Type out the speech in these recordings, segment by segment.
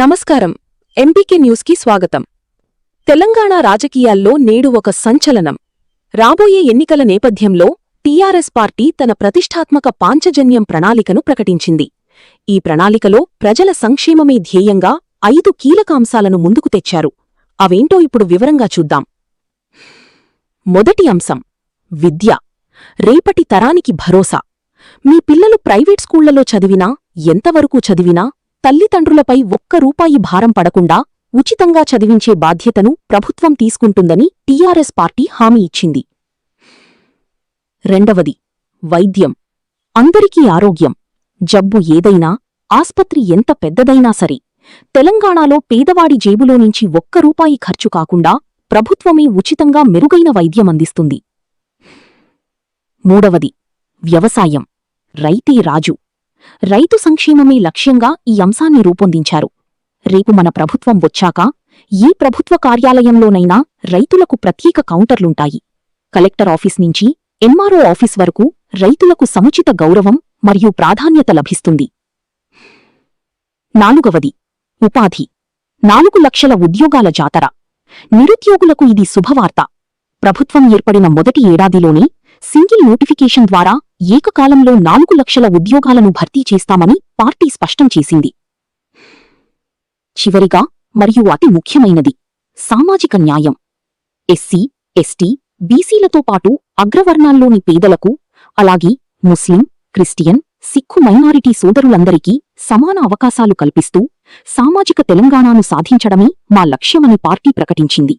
నమస్కారం. ఎంబీకే న్యూస్కి స్వాగతం. తెలంగాణ రాజకీయాల్లో నేడు ఒక సంచలనం. రాబోయే ఎన్నికల నేపథ్యంలో టీఆర్ఎస్ పార్టీ తన ప్రతిష్టాత్మక పాంచజన్యం ప్రణాళికను ప్రకటించింది. ఈ ప్రణాళికలో ప్రజల సంక్షేమమే ధ్యేయంగా 5 కీలక అంశాలను ముందుకు తెచ్చారు. అవేంటో ఇప్పుడు వివరంగా చూద్దాం. మొదటి అంశం విద్య. రేపటి తరానికి భరోసా. మీ పిల్లలు ప్రైవేట్ స్కూళ్లలో చదివినా, ఎంతవరకు చదివినా తల్లిదండ్రులపై ₹1 భారం పడకుండా ఉచితంగా చదివించే బాధ్యతను ప్రభుత్వం తీసుకుంటుందని టీఆర్ఎస్ పార్టీ హామీ ఇచ్చింది. రెండవది వైద్యం. అందరికీ ఆరోగ్యం. జబ్బు ఏదైనా, ఆస్పత్రి ఎంత పెద్దదైనా సరే, తెలంగాణలో పేదవాడి జేబులోనుంచి ₹1 ఖర్చు కాకుండా ప్రభుత్వమే ఉచితంగా మెరుగైన వైద్యం అందిస్తుంది. మూడవది వ్యవసాయం. రైతే రాజు. రైతు సంక్షేమమే లక్ష్యంగా ఈ అంశాన్ని రూపొందించారు. రేపు మన ప్రభుత్వం వచ్చాక ఏ ప్రభుత్వ కార్యాలయంలోనైనా రైతులకు ప్రత్యేక కౌంటర్లుంటాయి. కలెక్టర్ ఆఫీస్ నుంచి ఎంఆర్ఓ ఆఫీస్ వరకు రైతులకు సముచిత గౌరవం మరియు ప్రాధాన్యత లభిస్తుంది. నాలుగవది ఉపాధి. 4 లక్షల ఉద్యోగాల జాతర. నిరుద్యోగులకు ఇది శుభవార్త. ప్రభుత్వం ఏర్పడిన మొదటి ఏడాదిలోనే సింగిల్ నోటిఫికేషన్ ద్వారా ఏకకాలంలో 4 లక్షల ఉద్యోగాలను భర్తీ చేస్తామని పార్టీ స్పష్టం చేసింది. చివరిగా మరియు అతి ముఖ్యమైనది సామాజిక న్యాయం. ఎస్సీ, ఎస్టీ, బీసీలతో పాటు అగ్రవర్ణాల్లోని పేదలకు, అలాగే ముస్లిం, క్రిస్టియన్, సిక్కు మైనారిటీ సోదరులందరికీ సమాన అవకాశాలు కల్పిస్తూ సామాజిక తెలంగాణను సాధించడమే మా లక్ష్యమని పార్టీ ప్రకటించింది.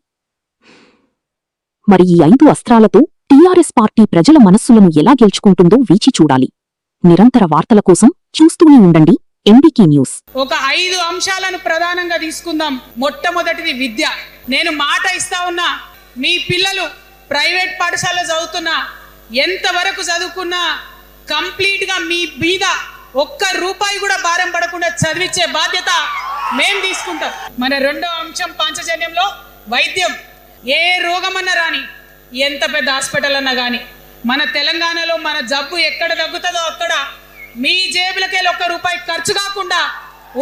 మరి ఈ 5 అస్త్రాలతో టీఆర్ఎస్ పార్టీ ప్రజల మనస్సులను ఎలా గెలుచుకుంటుందో వేచి చూడాలి. నిరంతర వార్తల కోసం చూస్తూనే ఉండండి ఎంబీకే న్యూస్. ఒక 5 అంశాలను ప్రధానంగా తీసుకుందాం. మొట్టమొదటిది విద్య. నేను మాట ఇస్తా ఉన్నా, మీ పిల్లలు ప్రైవేట్ పాఠశాలలో చదువుతున్నా, ఎంతవరకు చదువుకున్నా కంప్లీట్ గా మీ మీద ₹1 కూడా భారం పడకుండా చదివించే బాధ్యత మేం తీసుకుంటాం. మన రెండో అంశం పాంచజన్యంలో వైద్యం. ఏ రోగమన్నా రాని, ఎంత పెద్ద హాస్పిటల్ అన్నా గాని, మన తెలంగాణలో మన జబ్బు ఎక్కడ తగ్గుతుందో అక్కడ మీ జేబులకెళ్ళి ₹1 ఖర్చు కాకుండా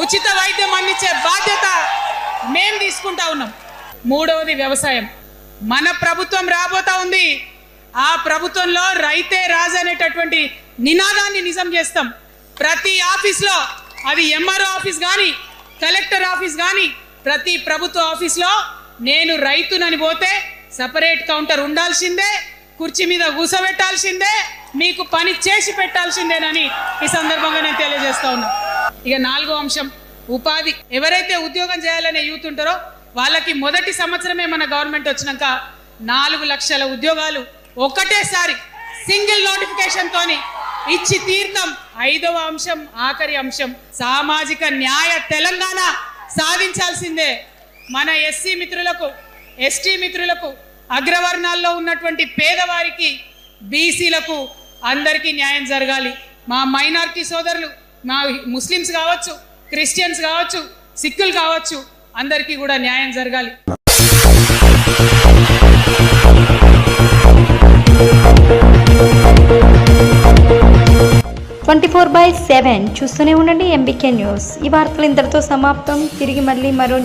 ఉచిత వైద్యం అందించే బాధ్యత మేం తీసుకుంటా ఉన్నాం. మూడవది వ్యవసాయం. మన ప్రభుత్వం రాబోతా ఉంది. ఆ ప్రభుత్వంలో రైతే రాజు అనేటటువంటి నినాదాన్ని నిజం చేస్తాం. ప్రతి ఆఫీస్లో, అది ఎంఆర్ఓ ఆఫీస్ కానీ, కలెక్టర్ ఆఫీస్ కానీ, ప్రతి ప్రభుత్వ ఆఫీస్లో నేను రైతునని పోతే సపరేట్ కౌంటర్ ఉండాల్సిందే, కుర్చీ మీద కూసబెట్టాల్సిందే, మీకు పని చేసి పెట్టాల్సిందేనని ఈ సందర్భంగా నేను తెలియజేస్తా ఉన్నా. ఇక 4వ అంశం ఉపాధి. ఎవరైతే ఉద్యోగం చేయాలనే యూత్ ఉంటారో వాళ్ళకి మొదటి సంవత్సరమే మన గవర్నమెంట్ వచ్చినాక 4 లక్షల ఉద్యోగాలు ఒకటేసారి సింగిల్ నోటిఫికేషన్ తోని ఇచ్చి తీర్థం. 5వ అంశం, ఆఖరి అంశం సామాజిక న్యాయ తెలంగాణ సాధించాల్సిందే. మన ఎస్సీ మిత్రులకు, ఎస్టీ మిత్రులకు, అగ్రవర్ణాల్లో ఉన్నటువంటి పేదవారికి, బీసీలకు అందరికీ న్యాయం జరగాలి. మా మైనారిటీ సోదరులు, మా ముస్లిమ్స్ కావచ్చు, క్రిస్టియన్స్ కావచ్చు, సిక్కులు కావచ్చు, అందరికీ కూడా న్యాయం జరగాలి. 24/7 చూస్తూనే ఉండండి ఎంబీకే న్యూస్. ఈ వార్తలు ఇంతటితో సమాప్తం. తిరిగి మళ్ళీ మరో